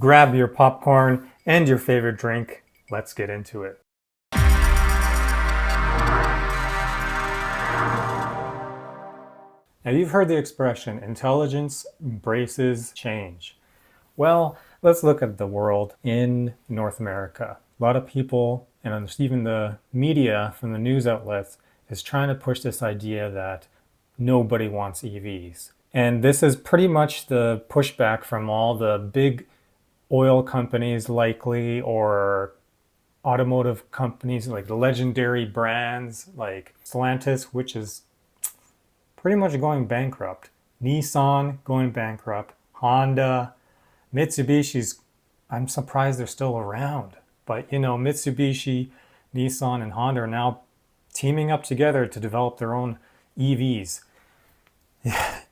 Grab your popcorn and your favorite drink. Let's get into it. Now, you've heard the expression, intelligence embraces change. Well, let's look at the world in North America. A lot of people, and even the media from the news outlets, is trying to push this idea that nobody wants EVs. And this is pretty much the pushback from all the big oil companies likely, or automotive companies like the legendary brands like Stellantis, which is pretty much going bankrupt. Nissan going bankrupt. Honda, Mitsubishi's, I'm surprised they're still around. But Mitsubishi, Nissan, and Honda are now teaming up together to develop their own EVs.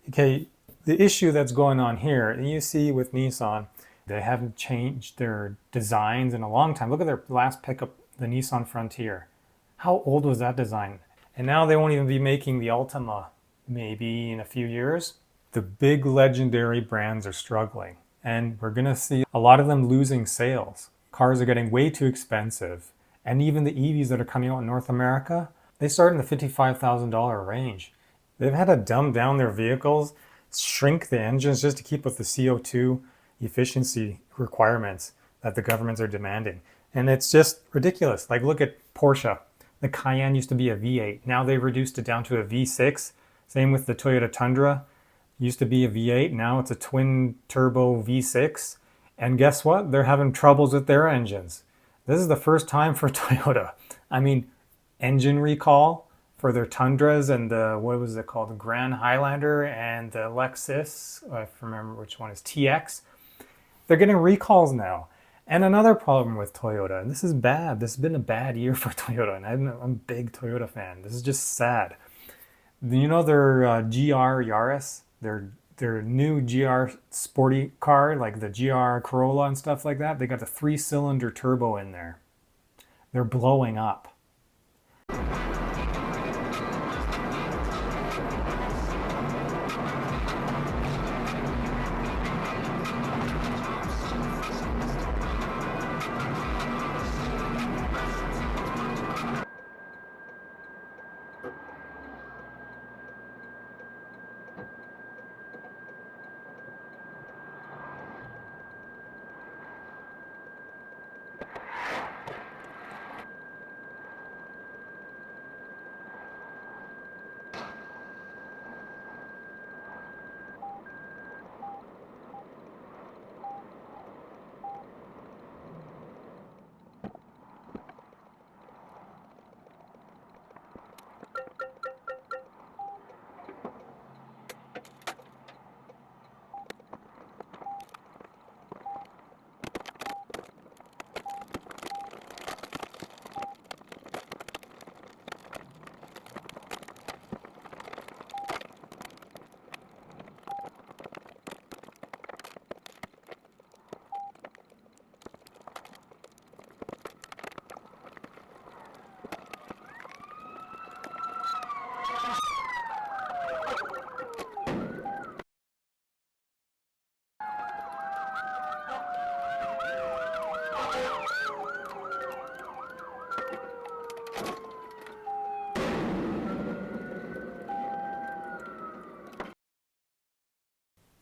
Okay, the issue that's going on here, and you see with Nissan, they haven't changed their designs in a long time. Look at their last pickup, the Nissan Frontier. How old was that design? And now they won't even be making the Altima maybe in a few years. The big legendary brands are struggling, and we're going to see a lot of them losing sales. Cars are getting way too expensive, and even the EVs that are coming out in North America, they start in the $55,000 range. They've had to dumb down their vehicles, shrink the engines just to keep with the CO2 efficiency requirements that the governments are demanding. And it's just ridiculous. Like, look at Porsche. The Cayenne used to be a V8. Now they've reduced it down to a V6. Same with the Toyota Tundra. Used to be a V8. Now it's a twin turbo V6. And guess what? They're having troubles with their engines. This is the first time for Toyota. I mean, engine recall for their Tundras and the, what was it called? The Grand Highlander and the Lexus. I remember which one is TX. They're getting recalls now. And another problem with Toyota, and this is bad. This has been a bad year for Toyota, and I'm a big Toyota fan. This is just sad. You know their GR Yaris, their new GR sporty car, like the GR Corolla and stuff like that? They got the 3-cylinder turbo in there. They're blowing up.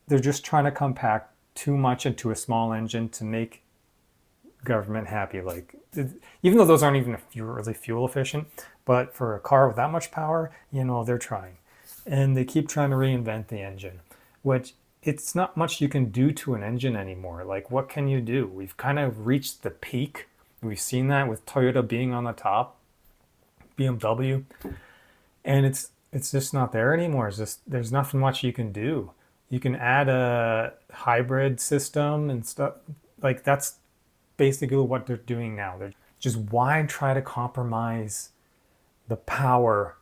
They're just trying to compact too much into a small engine to make government happy. Like, even though those aren't even really fuel efficient, but for a car with that much power, they're trying. And they keep trying to reinvent the engine, which it's not much you can do to an engine anymore. Like, what can you do? We've kind of reached the peak. We've seen that with Toyota being on the top, BMW, and it's just not there anymore. It's just, there's nothing much you can do. You can add a hybrid system and stuff. Like, that's basically what they're doing now. They're just, why try to compromise the power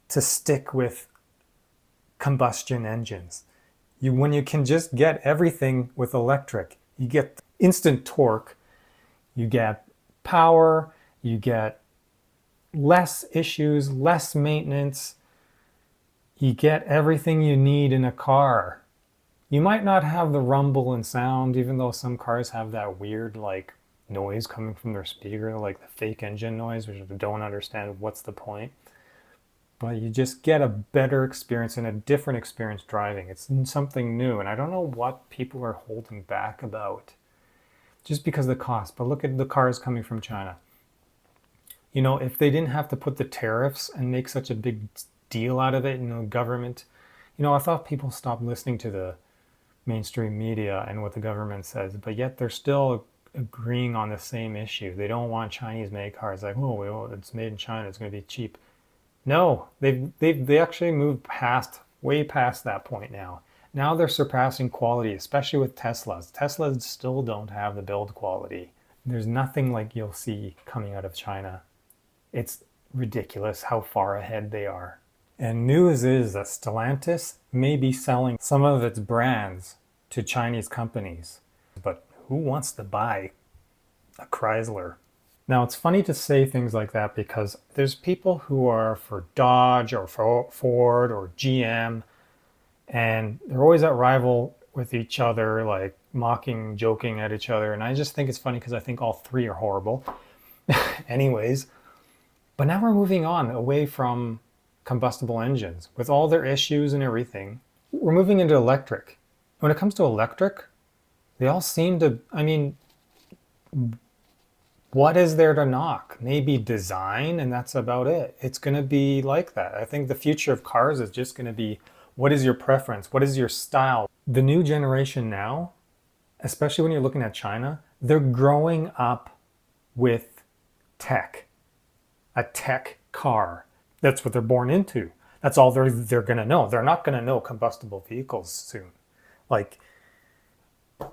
to stick with combustion engines? When you can just get everything with electric, you get instant torque, you get power, you get less issues, less maintenance. You get everything you need in a car. You might not have the rumble and sound, even though some cars have that weird like noise coming from their speaker, like the fake engine noise, which I don't understand what's the point. But you just get a better experience and a different experience driving. It's something new, and I don't know what people are holding back about just because of the cost. But look at the cars coming from China. You know, if they didn't have to put the tariffs and make such a big deal out of it, you know, government, you know, I thought people stopped listening to the mainstream media and what the government says, but yet they're still agreeing on the same issue. They don't want Chinese made cars. Like, oh, well, it's made in China, it's going to be cheap. No, they actually moved past, way past that point now. Now they're surpassing quality, especially with Teslas. Teslas still don't have the build quality. There's nothing like you'll see coming out of China. It's ridiculous how far ahead they are. And news is that Stellantis may be selling some of its brands to Chinese companies. But who wants to buy a Chrysler? Now, it's funny to say things like that because there's people who are for Dodge or for Ford or GM, and they're always at rival with each other, like mocking, joking at each other. And I just think it's funny because I think all three are horrible. Anyways, but now we're moving on away from combustible engines with all their issues and everything. We're moving into electric. When it comes to electric, they all seem to, I mean, what is there to knock? Maybe design, and that's about it. It's going to be like that. I think the future of cars is just going to be, what is your preference? What is your style? The new generation now, especially when you're looking at China, they're growing up with tech, a tech car. That's what they're born into. That's all they're going to know. They're not going to know combustible vehicles soon. Like, I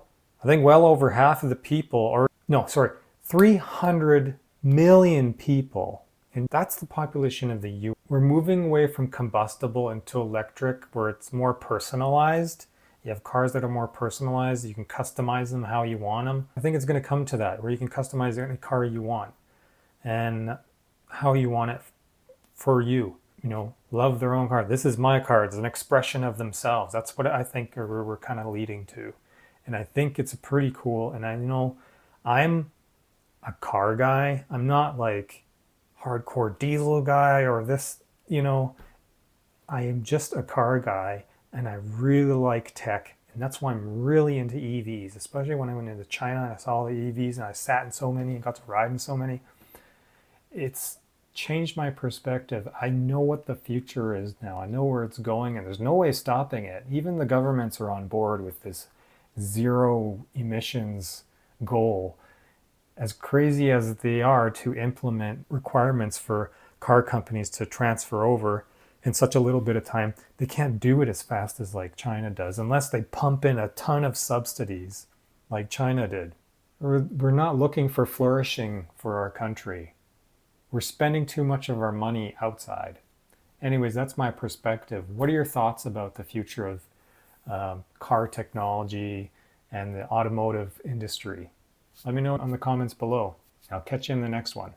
think well over half of the people, or no, sorry, 300 million people, and that's the population of the U.S. We're moving away from combustible into electric, where it's more personalized. You have cars that are more personalized. You can customize them how you want them. I think it's going to come to that, where you can customize any car you want and how you want it for you. You know, love their own car. This is my car. It's an expression of themselves. That's what I think we're kind of leading to. And I think it's pretty cool. And I know I'm a car guy. I'm not like hardcore diesel guy or this, you know, I am just a car guy, and I really like tech. And that's why I'm really into EVs, especially when I went into China and I saw the EVs and I sat in so many and got to ride in so many. It's changed my perspective. I know what the future is now. I know where it's going, and there's no way stopping it. Even the governments are on board with this zero emissions goal. As crazy as they are to implement requirements for car companies to transfer over in such a little bit of time, they can't do it as fast as like China does unless they pump in a ton of subsidies like China did. We're not looking for flourishing for our country. We're spending too much of our money outside. Anyways, that's my perspective. What are your thoughts about the future of car technology and the automotive industry? Let me know in the comments below. I'll catch you in the next one.